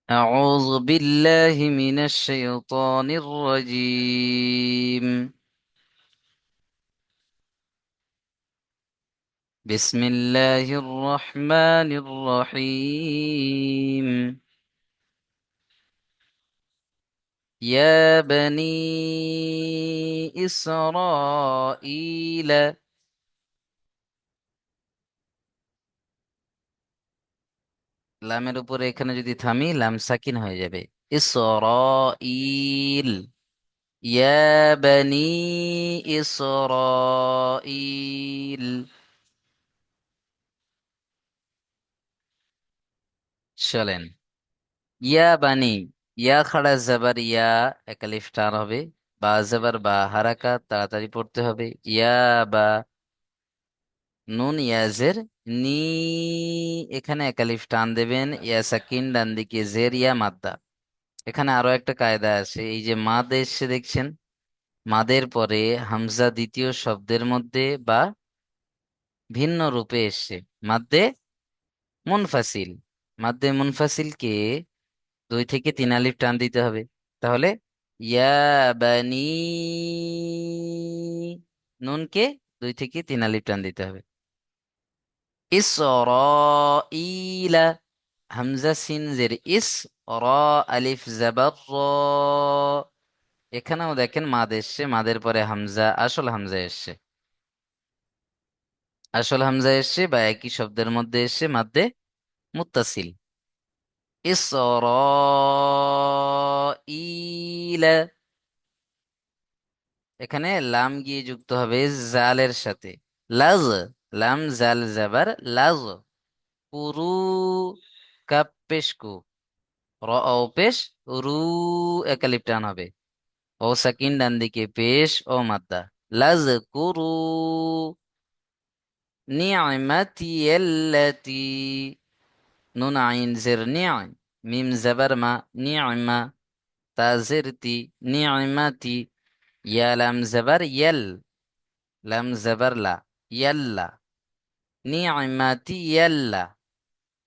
أعوذ بالله من الشيطان الرجيم. بسم الله الرحمن الرحيم. يا بني إسرائيل. লামের উপরে এখানে যদি থামি লাম সাকিন হয়ে যাবে। ইসরাঈল। ইয়া বনি ইসরাঈল। চলেন। ইয়া বানি। ইয়া খাড়া জাবার ইয়া, একালিফ টান হবে। বা জাবার বা, হারাকাত তাড়াতাড়ি পড়তে হবে। ইয়া বা। নুন ইয়াজের নি, এখানে একালিফ টান দেবেন। ইয়া সাকিন ডান দিকে জের ইয়া মাদ্দা। এখানে আরো একটা কায়দা আছে, এই যে মাদ এসছে দেখছেন, মাদের পরে হামজা দ্বিতীয় শব্দের মধ্যে বা ভিন্ন রূপে এসছে। মাদ্দে মুনফাসিল। মাদ্দে মুনফাসিলকে 2 থেকে 3 আলিফ টান দিতে হবে। তাহলে ইয়া বানি, নুনকে 2 থেকে 3 আলিফ টান দিতে হবে। ইসরাঈলা। হামজা সিন জের ইস, র, আলিফ জাবার র। এখানেও দেখেন মাদ এসছে, মাদের পরে হামজা, আসল হামজা এসছে। আসল হামজা এসছে বা একই শব্দের মধ্যে এসছে মাদ্দে মুত্তাসিল। ইসরাঈলা। এখানে লাম গিয়ে যুক্ত হবে জালের সাথে। লাজ। লাম জাল জাবার লাজ। কুরু। কাপ পেশ কু। র ও পেশ। রু। একালিপ টান হবে। ও সাকিন ডান দিকে পেশ ও মাদ্দা। লাজ কুরু নি'মাতি আল্লাতি। নুন আইন জের নি'আ। মিম জাবার মা নি'মা। তা জের তি নি'মাতি। ইয়া লাম জাবার ইয়াল। লাম জাবার লা। ইয়াল্লা। নি'মাতি ইয়াল্লা।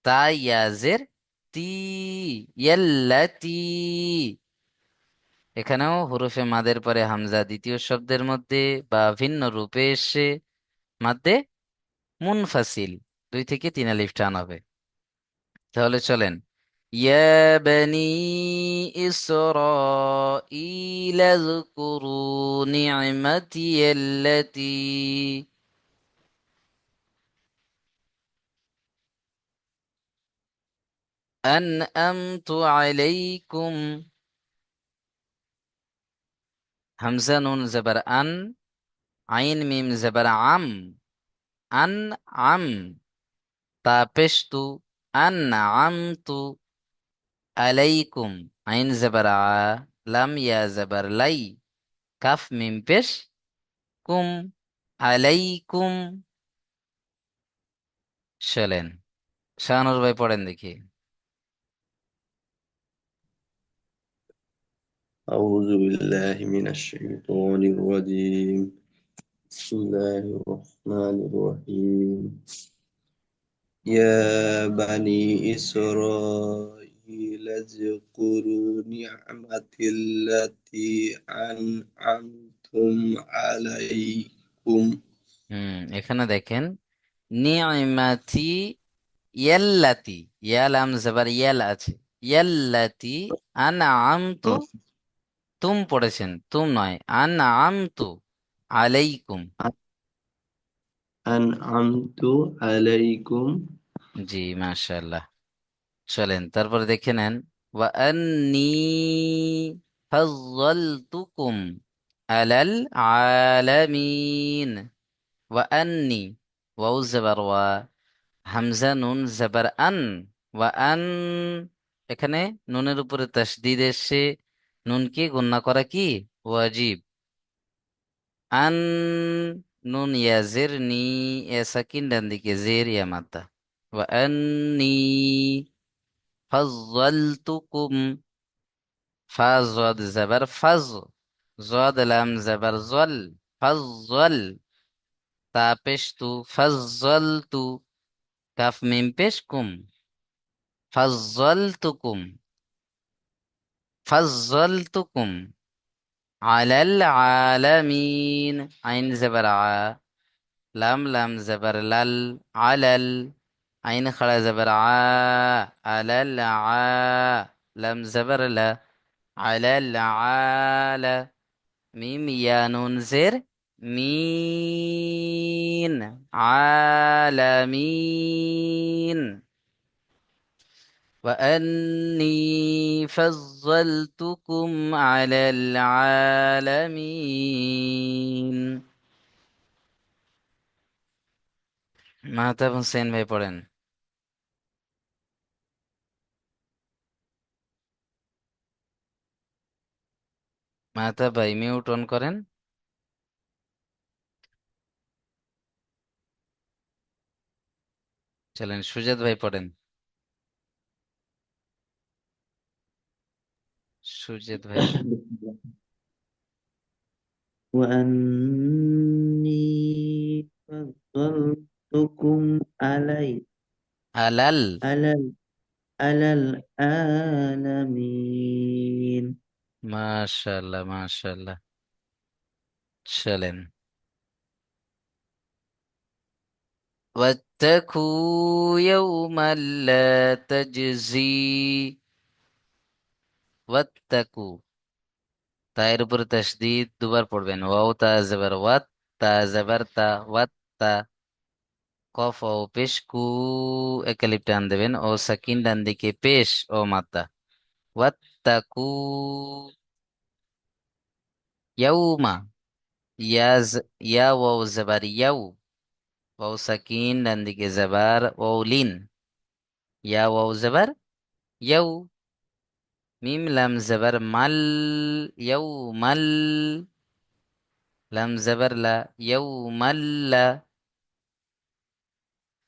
তা ইয়াজের তি। ইয়াল্লাতি। এখানেও হুরুফে মাদের পরে হামজা দ্বিতীয় শব্দের মধ্যে বা ভিন্ন রূপে এসে মাদ্দে মুনফাসিল। 2 থেকে 3 আলিফ টান হবে। তাহলে চলেন। ইয়া বনি ইসরাঈল যকুরু নি'মাতি আল্লাতী আনআমতু আলাইকুম। হামজা নুন জবর আন, আইন মিম জবর আম। আন আম। তা পেশ তু। আন আমতু আলাইকুম। আইন জবর আ, লাম ইয়া জবর লাই। কাফ মিম পেশ কুম। আলাইকুম। চলেন। শাহানুর ভাই পড়েন দেখি। أعوذ بالله من الشيطان الرجيم. بسم الله الرحمن الرحيم. يا بني إسرائيل اذكروا نعمتي التي أنعمتم عليكم. এখানে দেখেন নি'মাতি ইয়াল্লাতি। ইয়ালাম জবর ইয়াল আছে। ইয়াল্লাতি আনআমতু। তুম পড়েছেন, তুম নয়, আনআমতু আলাইকুম। أنعمت عليكم. জি মাশাআল্লাহ। চলেন তারপরে দেখে নেন। ওয়া আন্নী ফাজ্জালতুকুম আলাল আলামিন। ওয়া আন্নী। ওয়াও জবর ওয়া, হামজা নুন জবর আন। ওয়া আন। এখানে নুনের উপরে তাসদিদ এসে নুনকে গুণনা করা কি ওয়াজিব। আন। নুন ইয়াজের নি, এ সাকিন ডান দিকে জের ইয়া মাদ্দা। ওয়া আন্নী ফাজ্জালতুকুম। ফা জদ জবর ফাজ। জদ লাম জবর জল। ফাজ্জল। তা পেশ তু ফাজ্জলতু। কাফ মিম পেশ কুম। ফাজ্জলতুকুম। ফাজ্জালতুকুম আলাল আলামিন, আইন জবর আ, লাম লাম জবর লাল, আলাল, আইন খাড়া জবর আ, আলাল আ, লাম জবর লা, আলাল আলা, মিম ইয়া নুন জের মিন, আলামিন। وأني فضلتكم على العالمين। মাহতাব হোসেন ভাই পড়েন। মাহতাব ভাই মিউট অন করেন। চলেন সুজাত ভাই পড়েন। সুজাত ভাই। وأني فضلتكم আলাল। على على العالمين. মাশাআল্লাহ মাশাআল্লাহ। চলেন। واتقوا يوما لا تجزي، ওয়াত্তাকু, তায়ের উপরে তাসদীদ দুবার পড়বেন, ওয়াও তা জবর ওয়াত, তা জবর তা, ওয়াত্তা, কফ ও পেশ কু, একালিপ টান দেবেন, ও সাকিন ডান দিকে পেশ ও মাদ্দা, ওয়াত্তাকু ইয়াউমা, ইয়া ওয়াও জবর ইয়াউ, ওয়াও সাকিন ডান দিকে জবর ওয়াও লিন, ইয়া ওয়াও জবর ইয়াউ, মিম লাম জবর মাল, ইয়াউ মাল, লাম জবর লা, ইয়াউ মাল্লা,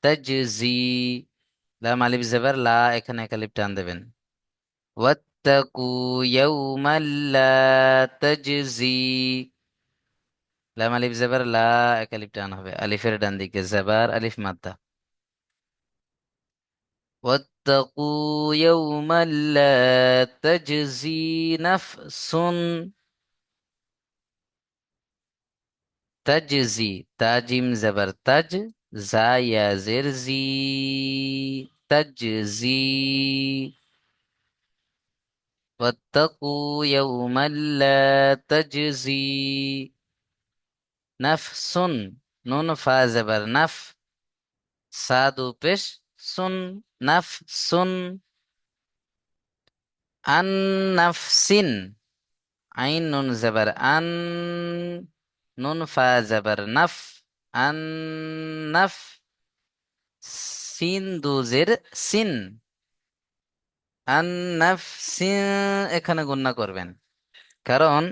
তাজজি, লাম আলিফ জবর লা, এখানে এক আলিফ টান দেবেন, ওয়াত্তাকু ইয়াউমান লা তাজজি, লাম আলিফ জবর লা, এক আলিফ টান হবে, আলিফের ডান দিকে জবর আলিফ মাদ্দা, ওয়াত্তাকু ইয়াউমান লা তাজজি নাফসুন, তাজজি, তাজিম জবর তাজ, জা ইয়া জের জি, তাজজি, واتقوا يوما لا تجزي نفس، نون فا زبر نف، سادو পেশ সুন, নাফসুন, আন নাফসিন, আইন নুন জবর আন, নুন ফা জবর নফ, আন নফ, সিন দু জের সিন, আন নাফসিন, এখানে গণনা করবেন, কারণ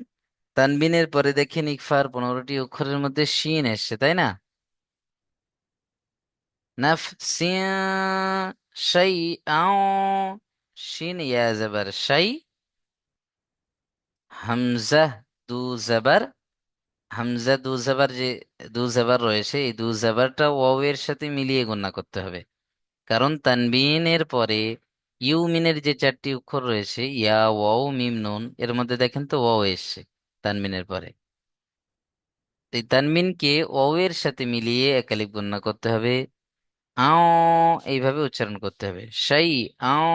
তানবিনের পরে দেখেন ইকফার 15টি অক্ষরের মধ্যে শিন এসছে, তাই না? নাফসিয়া, শাইআও, শিন ইয়া জবর শাই, হামজা দু জবর, হামজা দু জবর, যে দু জবর রয়েছে এই দু জবরটা ওয়াও এর সাথে মিলিয়ে গণনা করতে হবে, কারণ তানবিনের পরে ইউমিনের যে 4টি অক্ষর রয়েছে ইয়া ওয়াও মিম নুন, এর মধ্যে দেখেন তো ওয়াও এসছে তানবিনের পরে, এই তানবিনকে ওয়াও এর সাথে মিলিয়ে একালিপ গণনা করতে হবে, আও, এইভাবে উচ্চারণ করতে হবে, শাই আও,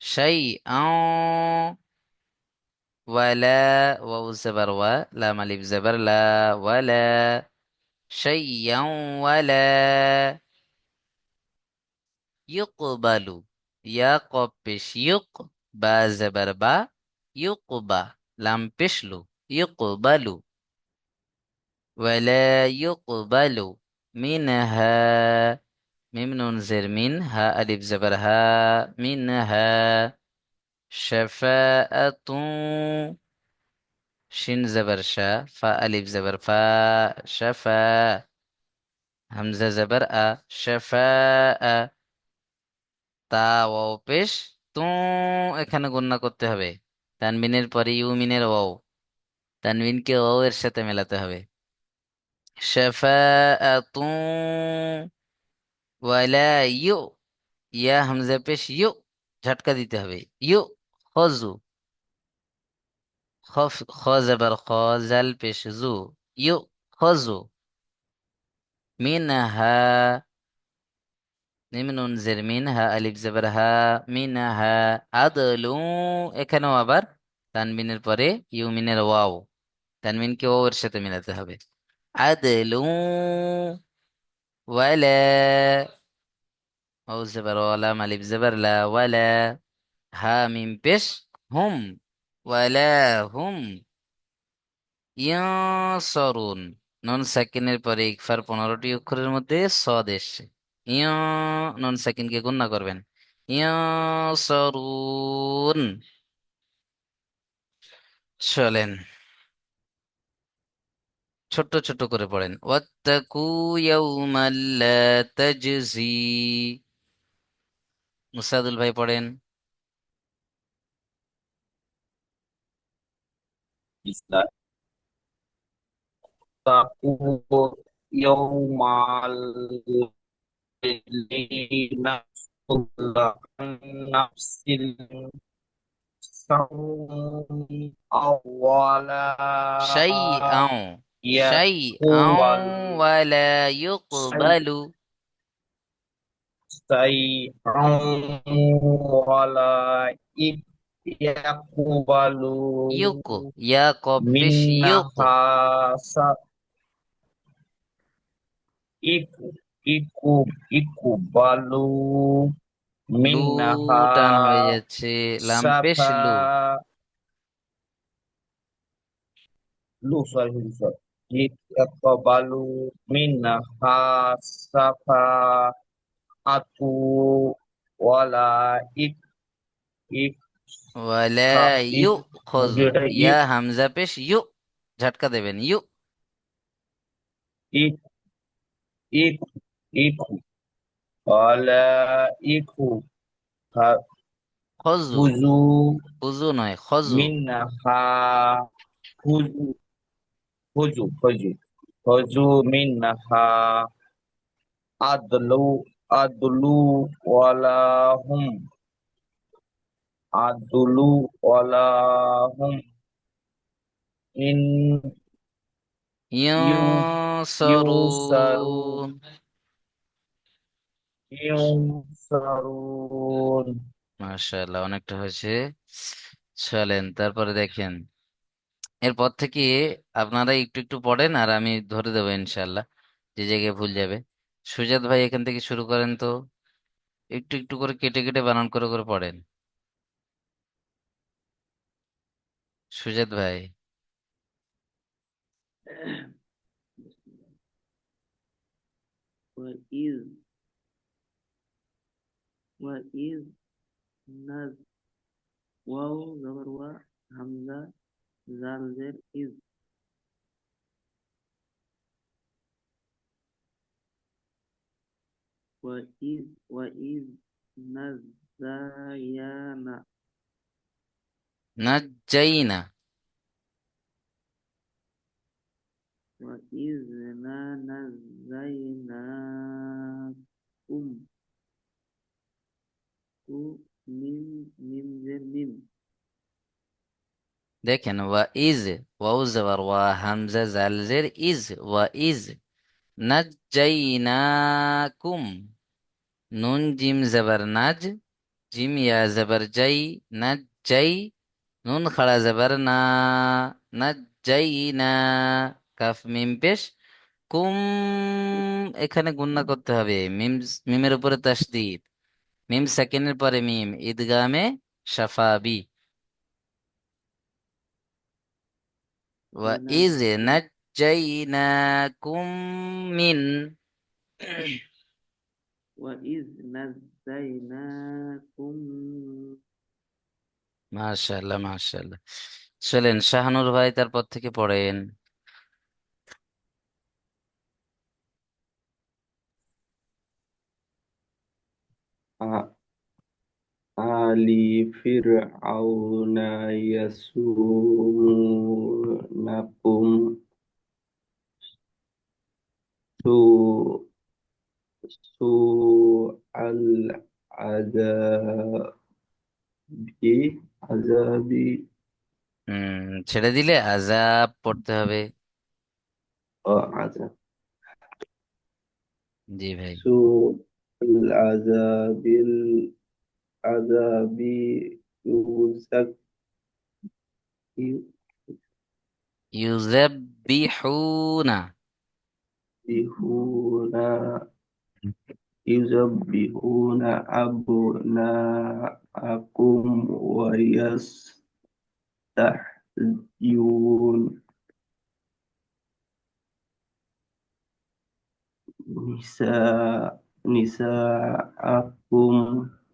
শাই আও, ওয়ালা, ওয়াও জবর ওয়া, লাম আলিফ জবর লা, ওয়ালা, শাইয়াও ওয়ালা, ইউকবালু, ইয়া কফ পেশ ইউক, বা জবর বা, ইউকবা, লাম পেশ লু, ইউকবালু, ওয়ালা ইউকবালু মিনহা, মিম নুন জের মিন, হা আলিফ জবর হা, মিনহা, শাফাআতুন, শিন জবর শা, ফা আলিফ জবর ফা, শাফা, হামজা জবর আ, শাফাআ, তা ওয়াও পেশ তু, এখানে গণনা করতে হবে, তানবিনের পরে ইউমিনের ওয়াও, তানবিনকে ওয়াও এর সাথে মেলাতে হবে, শাফাআতুন, ওয়ালা ইউ, ইয়া হামজা পেশ ইউ, ঝটকা দিতে হবে। ইউ খজু, খফ খ জবর খ, জাল পেশ জু, ইউ খজু। মিনহা, মিম নুন জের মিন, হা আলিফ জবর হা, মিনহা। আদলু, এখানেও আবার তানবিনের পরে ইউমিনের ওয়াও, তানবিনকে ওয়াও এর সাথে মিলাতে হবে। আদলু, ওয়ালা, ওয়াও জবর ওয়ালা, আলিফ জবর লা, ওয়ালা। হা মিম পেশ, হুম, ওয়ালা হুম ইয়াসরুন। নুন সাকিনের পরে ইকফার 15টি অক্ষরের মধ্যে সদ এসছে। ইয়া, নুন সাকিনকে গুণনা করবেন। ইয়াসরুন। চলেন, ছোট্ট ছোট্ট করে পড়েন। ওয়াত্তাকু ইয়াউমাল লা তাজজি। মুসাদুল ভাই পড়েন। تقول يوم الليل نفس عن نفس السوء أولا শাইআও, শাইআও يقبل ওয়ালা شيئا ইউকবালু। ولا يقبل ইউক, ইয়া কফ পেশ ইউক। منها iku iku iqbalu লু minha টান হয়ে যাচ্ছে, লাম পেশ safa লু। lu sorry sorry iqbalu minha safa atu wala ik ik ওয়ালা ik ইউ খজু, এটা ইয়া ik হামজা পেশ ইউ, ঝটকা দেবেন ইউ। ik ik iku wala iku খজু, huzu খুজু নয় খজু। minha huzu huzu minha adlu adlu wala hum adlu wala hum in yu yusaru ইয়ানসারুন। yusarun. মাশাআল্লাহ, অনেকটা হয়েছে। চলেন তারপরে দেখেন, এরপর থেকে আপনারা একটু একটু পড়েন আর আমি ধরে দেবো ইনশাআল্লাহ, যে জায়গায় ভুল যাবে। সুজাত ভাই এখান থেকে শুরু করেন তো, একটু একটু করে কেটে কেটে বানান করে করে পড়েন। সুজাত ভাই। وإذ وإذ نز واو زبر وا همزة زال زر إذ وإذ نزينا নাজ্জাইনা। وإذ نزيناكم كو ميم زر ميم দেখেন ওয়া ইজ, ওয়াও জবর ওয়া, হামজা জাল জের ইজ, ওয়া ইজ। নাজ্জাইনাকুম, নুন জিম জবর নাজ, জিম ইয়া জবর জাই, নাজ্জাই। নুন খাড়া জবর না, নাজ্জাইনা। কাফ মিম পেশ, কুম। এখানে গুণনা করতে হবে, মিম, মিমের উপরে তাসদীদ, মিম সেকেন্ডের পরে মিম, ঈদগামে শাফাবি। وإذ ونجي نجيناكم من وإذ نجيناكم মাশাআল্লাহ মাশাআল্লাহ। চলেন শাহানুর ভাই তারপর থেকে পড়েন। Ali Fir'auna yasumunakum su su al adab بعذابي ছেড়ে দিলে আযাব পড়তে হবে। وعذاب জি ভাই। سوء العذاب ইউযাব্বিহুনা। يذبحون يذبحون أبناءكم ويستحيون نساءكم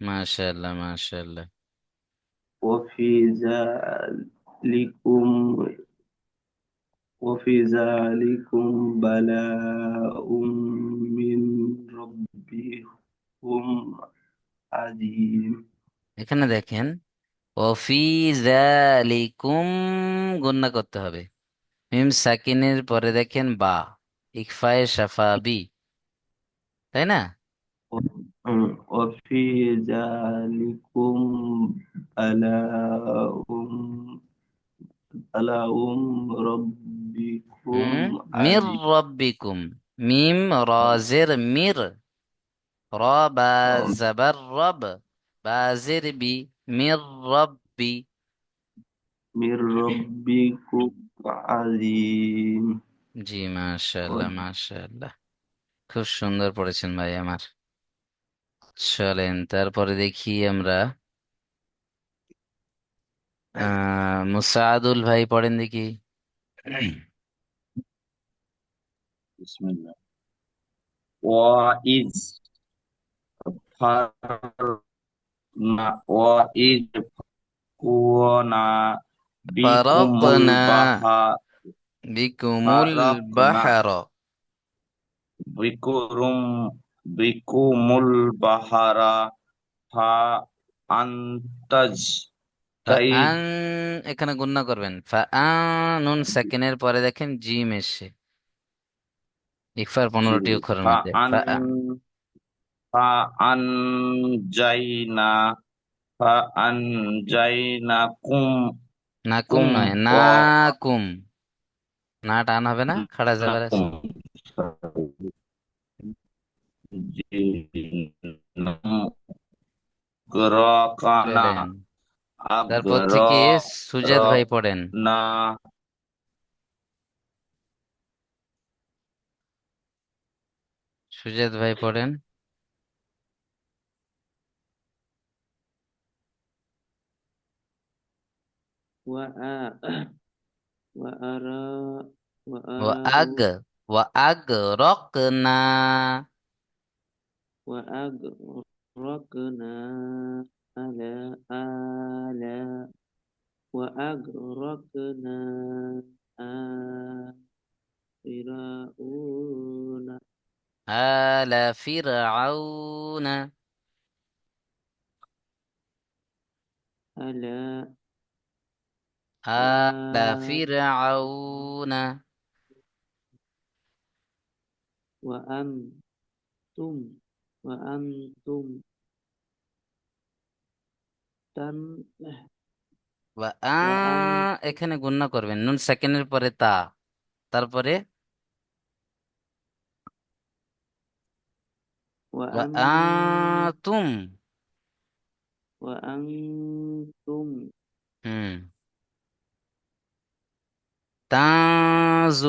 মাশাআল্লাহ মাশাআল্লাহ। وفي ذلكم بلاء من ربكم عظيم এখানে দেখেন, ওফি যালিকুম গুণনা করতে হবে। মিম সাকিনের পরে দেখেন বা, ইকফায়ে শাফাবি, তাই না? وفي ذلكم بلاء بلاء ربكم হুম। মির عظيم রব্বিকুম, মিম রাজের মির, র বা জাবার রব, বাজের বি, মির রব্বি। من ربكم عظيم জি মাশাআল্লাহ মাশাআল্লাহ, খুব সুন্দর পড়েছেন ভাই আমার। চলেন তারপরে দেখি আমরা, মুসাআদুল ভাই পড়েন দেখি। بسم الله وإذ وإذ كنا بكم ফারাকনা البحر বিকুমুল فرقنا বাহর। بكم بكم البحر فأنتج ফাআন, এখানে গুণনা করবেন, ফাআন নুন সাকিনের পরে দেখেন জিম এসে, ইকফার 15টি অক্ষরের মধ্যে فأنجينا فأنجيناكم নাকুম كم নয়, না কুম, না টান হবে না, খাড়া যাবার আছে। ونجيناكم أغرقنا চলেন তারপর থেকে সুজাত أغرقنا ভাই পড়েন। সুজাত ভাই পড়েন। وآ وأرى ওয়া আগ, وأراه ওয়া আগ রকনা। وأغرقنا آل وأغرقنا آل فرعون আলা ফিরআউনা। ألا আলা آل ফিরআউনা। وأنتم وأنتم تن ওয়া আ, وأن এখানে গুণনা করবেন নুন সেকেন্ডের পরে তা, তারপরে ওয়া وأن আতুম। وأنتم হুম।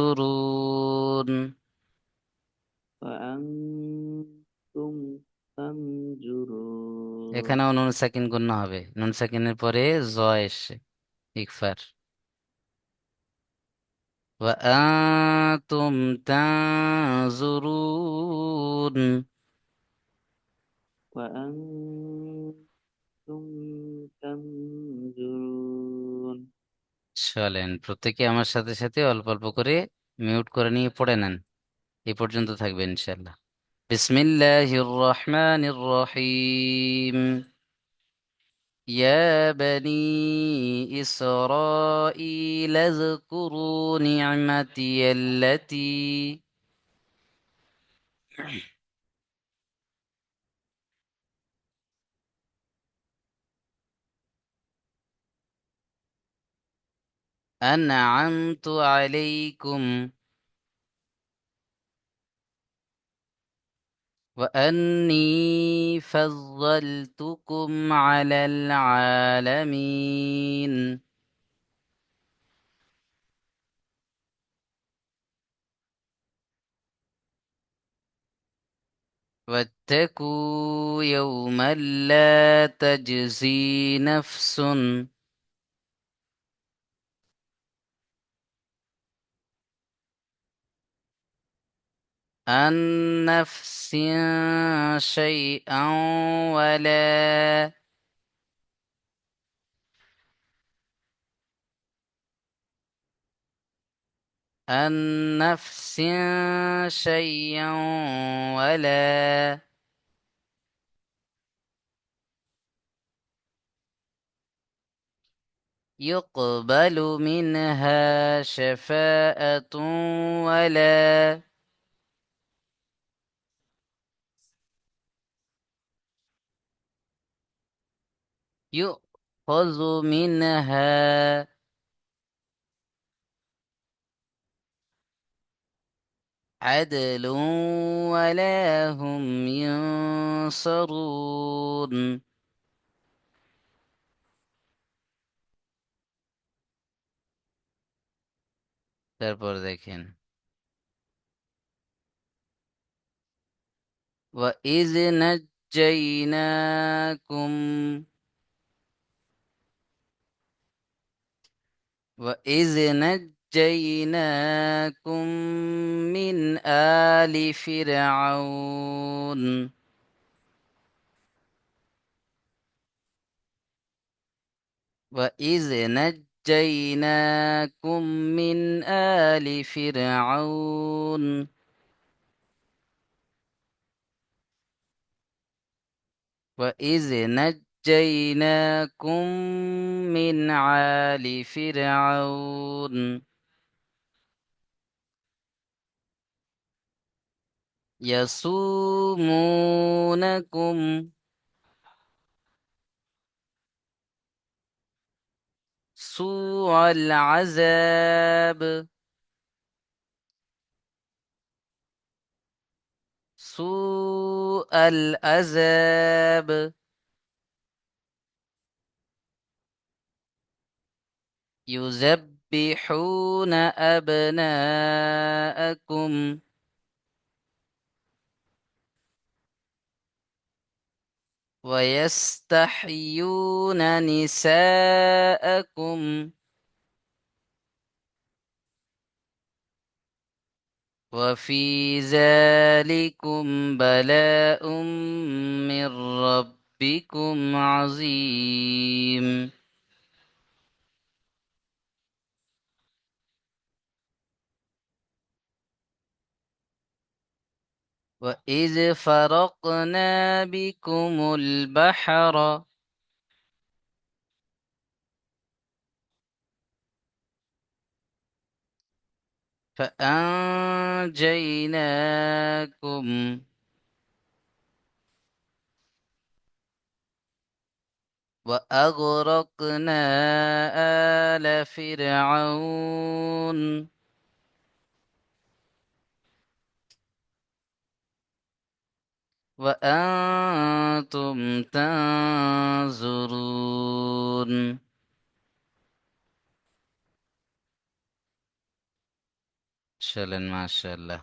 তাজুরুন, وأنتم تنظرون এখানেও নুন সাকিন গুণনা হবে, নুন সাকিনের পরে জ এসে, ইকফার। ওয়া আতুম তাজুরুন। وأنتم تنظرون চলেন প্রত্যেকে আমার সাথে সাথে অল্প অল্প করে মিউট করে নিয়ে পড়ে নেন, এই পর্যন্ত থাকবে ইনশাল্লাহ। বিসমিল্লাহির রহমানির রহিম। يا بني إسرائيل اذكروا نعمتي التي أنعمت عليكم وأني فضلتكم على العالمين. واتقوا يوما لا تجزي نفس عن نفس شيئا ولا عن نفس شيئا ولا يقبل منها شفاعة ولا يؤخذ منها عدل ولا هم ينصرون. তারপর দেখেন وإذ نجيناكم وإذ نجيناكم من آل فرعون وإذ نجيناكم من آل فرعون وإذ نجيناكم من آل فرعون يسومونكم سوء العذاب سوء العذاب يذبحون أبناءكم ويستحيون نساءكم وفي ذلكم بلاء من ربكم عظيم. وإذ فرقنا بكم البحر فأنجيناكم وأغرقنا آل فرعون وأنتم تنظرون. চলেন মাশাআল্লাহ।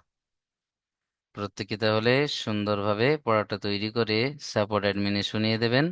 প্রত্যেকে তাহলে সুন্দরভাবে পড়াটা তৈরি করে সাপোর্ট অ্যাডমিনে শুনিয়ে দেবেন।